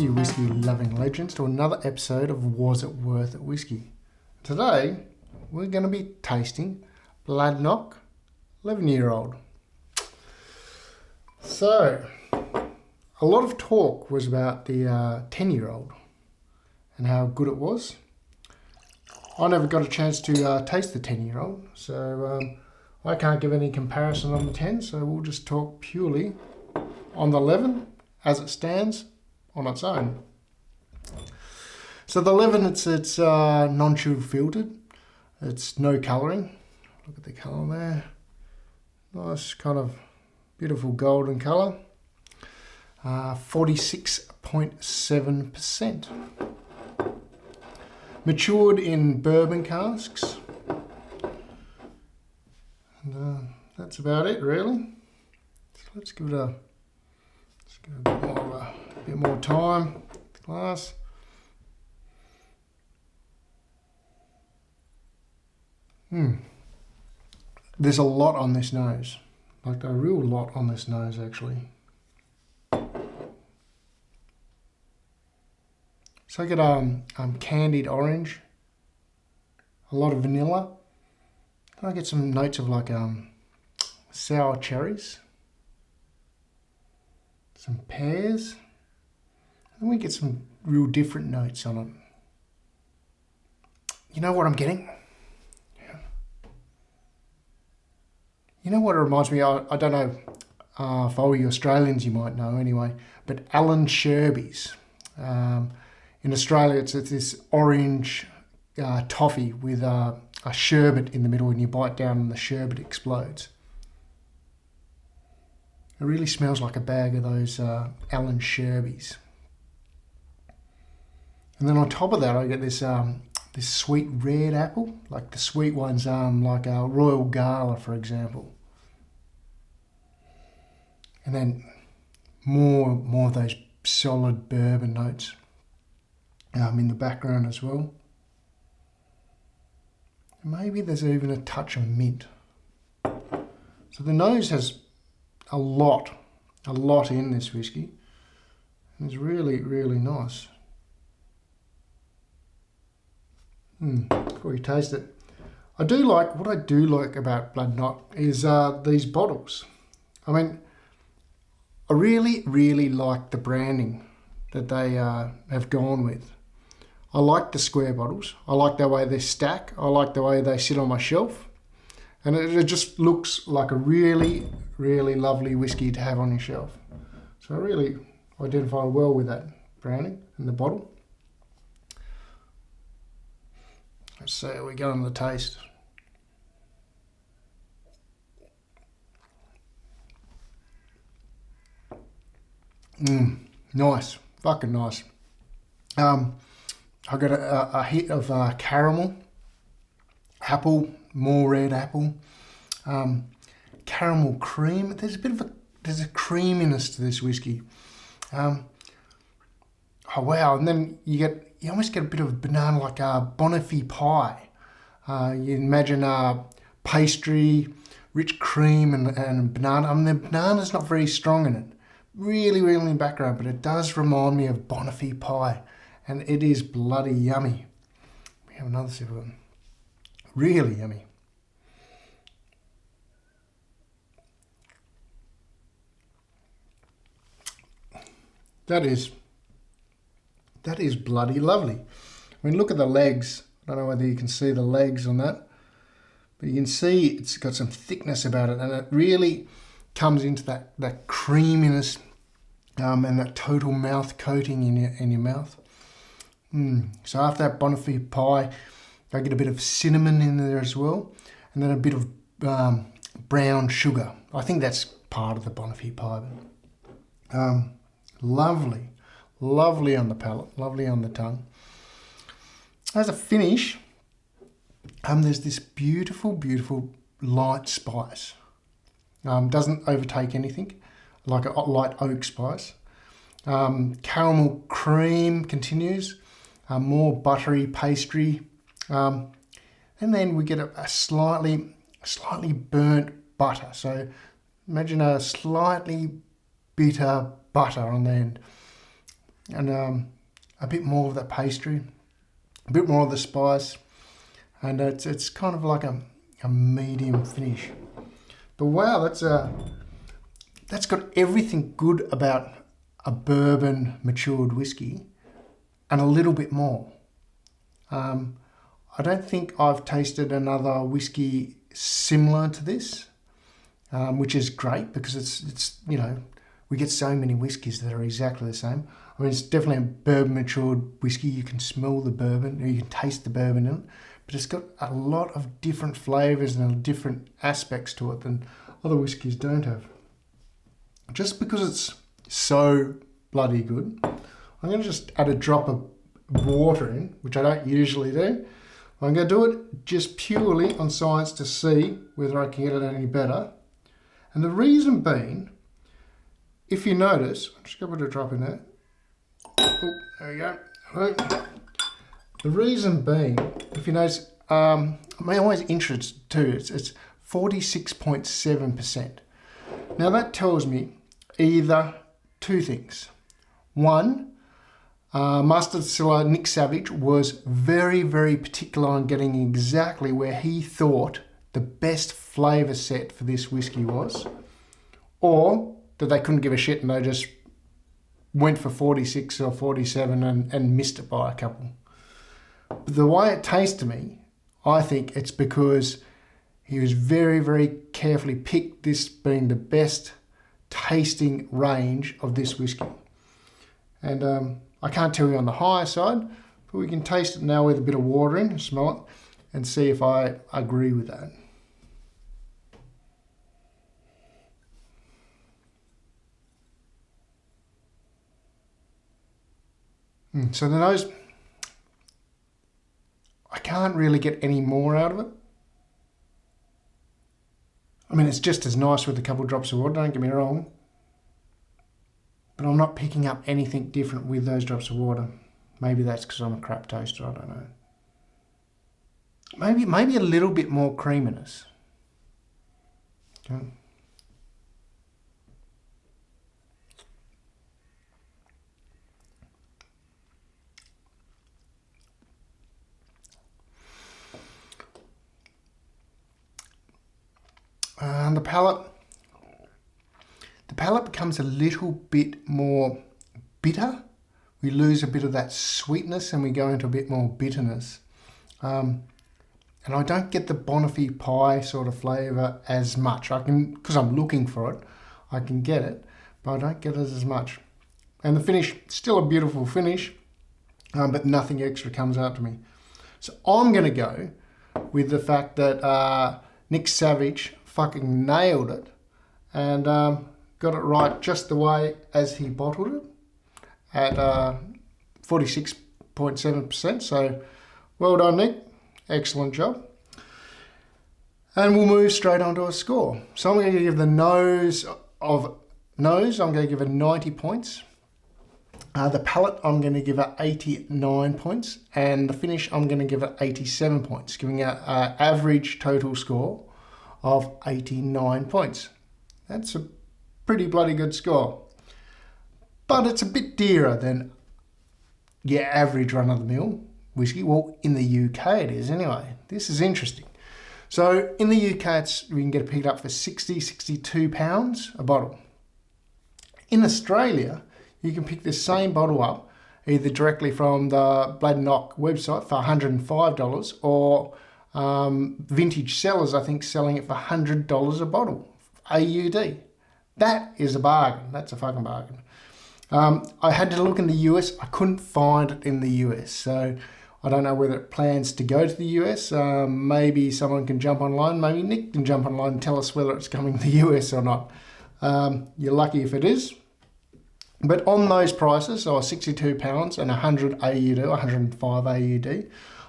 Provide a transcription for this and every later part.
back, you whiskey loving legends, to another episode of Was It Worth It Whiskey. Today we're going to be tasting Bladnoch 11-year-old. So a lot of talk was about the 10-year-old and how good it was. I never got a chance to taste the 10-year-old, so I can't give any comparison on the 10, so we'll just talk purely on the 11 as it stands on its own. So the 11, it's non-chilled filtered. It's no colouring. Look at the colour there. Nice kind of beautiful golden colour. 46.7%. Matured in bourbon casks. And that's about it, really. So let's give it a bit more time with the glass. There's a lot on this nose, like a real lot on this nose actually. So I get candied orange, a lot of vanilla. I get some notes of like sour cherries, some pears, and we get some real different notes on it. You know what I'm getting? Yeah. You know what it reminds me of? I don't know if all you Australians you might know anyway, but Alan Sherby's. In Australia, it's this orange toffee with a sherbet in the middle, and you bite down and the sherbet explodes. It really smells like a bag of those Alan Sherby's. And then on top of that, I get this this sweet red apple, like the sweet ones, like a Royal Gala, for example. And then more of those solid bourbon notes in the background as well. Maybe there's even a touch of mint. So the nose has a lot in this whiskey. It's really, really nice. Before you taste it, what I do like about Bladnoch is these bottles. I mean, I really, really like the branding that they have gone with. I like the square bottles. I like the way they stack. I like the way they sit on my shelf. And it just looks like a really, really lovely whiskey to have on your shelf. So I really identify well with that branding and the bottle. Let's see how we go on the taste. Nice, fucking nice. I got a hit of caramel, apple, more red apple, caramel cream. There's a creaminess to this whiskey. Oh wow! And then you almost get a bit of banana, like a bonify pie. You imagine pastry, rich cream, and banana. I mean, the banana's not very strong in it. Really, really in the background, but it does remind me of bonify pie, and it is bloody yummy. We have another sip of it. Really yummy. That is bloody lovely. I mean, look at the legs. I don't know whether you can see the legs on that, but you can see it's got some thickness about it, and it really comes into that creaminess and that total mouth coating in your mouth. So after that bonify pie, I get a bit of cinnamon in there as well, and then a bit of brown sugar. I think that's part of the bonify pie. Lovely on the palate, lovely on the tongue. As a finish, there's this beautiful light spice. Doesn't overtake anything, like a light oak spice. Caramel cream continues, more buttery pastry, and then we get a slightly burnt butter. So imagine a slightly bitter butter on the end. and a bit more of that pastry, a bit more of the spice, and it's kind of like a medium finish. But wow, that's got everything good about a bourbon matured whiskey and a little bit more. I don't think I've tasted another whiskey similar to this, which is great because it's you know, we get so many whiskies that are exactly the same. I mean, it's definitely a bourbon matured whiskey. You can smell the bourbon, or you can taste the bourbon in it, but it's got a lot of different flavours and different aspects to it than other whiskies don't have. Just because it's so bloody good, I'm going to just add a drop of water in, which I don't usually do. I'm going to do it just purely on science to see whether I can get it any better. And the reason being, if you notice, I'm just going to put a drop in there. Oh, there we go. Right. The reason being, if you notice, I'm always interested too, it's 46.7%. Now that tells me either two things. One, master distiller Nick Savage was very, very particular on getting exactly where he thought the best flavour set for this whiskey was, or that they couldn't give a shit and they just went for 46 or 47 and missed it by a couple. But the way it tastes to me, I think it's because he was very, very carefully picked this being the best tasting range of this whiskey. And I can't tell you on the higher side, but we can taste it now with a bit of water in, smell it, and see if I agree with that. So the nose, I can't really get any more out of it. I mean, it's just as nice with a couple of drops of water, don't get me wrong. But I'm not picking up anything different with those drops of water. Maybe that's because I'm a crap toaster, I don't know. Maybe a little bit more creaminess. Okay. The palate becomes a little bit more bitter. We lose a bit of that sweetness and we go into a bit more bitterness. And I don't get the Bonifay pie sort of flavour as much. I can, because I'm looking for it, I can get it, but I don't get it as much. And the finish, still a beautiful finish, but nothing extra comes out to me. So I'm going to go with the fact that Nick Savage fucking nailed it and got it right just the way as he bottled it at 46.7%. So well done, Nick. Excellent job. And we'll move straight on to a score. So I'm going to give the nose, I'm going to give it 90 points. The palate, I'm going to give it 89 points. And the finish, I'm going to give it 87 points, giving it an average total score of 89 points. That's a pretty bloody good score. But it's a bit dearer than your average run-of-the-mill whiskey. Well, in the UK it is anyway. This is interesting. So in the UK, we can get it picked up for 62 pounds a bottle. In Australia, you can pick the same bottle up either directly from the Bladnoch website for $105 or Vintage Cellars, I think, selling it for $100 a bottle, AUD. That is a bargain. That's a fucking bargain. I had to look in the US. I couldn't find it in the US. So I don't know whether it plans to go to the US. Maybe someone can jump online. Maybe Nick can jump online and tell us whether it's coming to the US or not. You're lucky if it is. But on those prices, so £62 and 100 AUD, 105 AUD,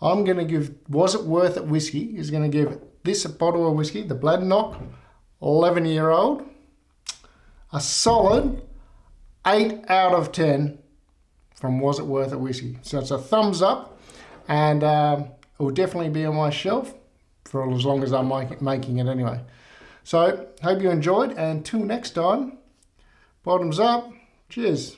I'm going to give Was It Worth It Whiskey is going to give this bottle of whiskey, the Bladnoch 11-year-old, a solid 8 out of 10 from Was It Worth It Whiskey. So it's a thumbs up, and it will definitely be on my shelf for as long as I'm making it anyway. So hope you enjoyed, and till next time, bottoms up, cheers.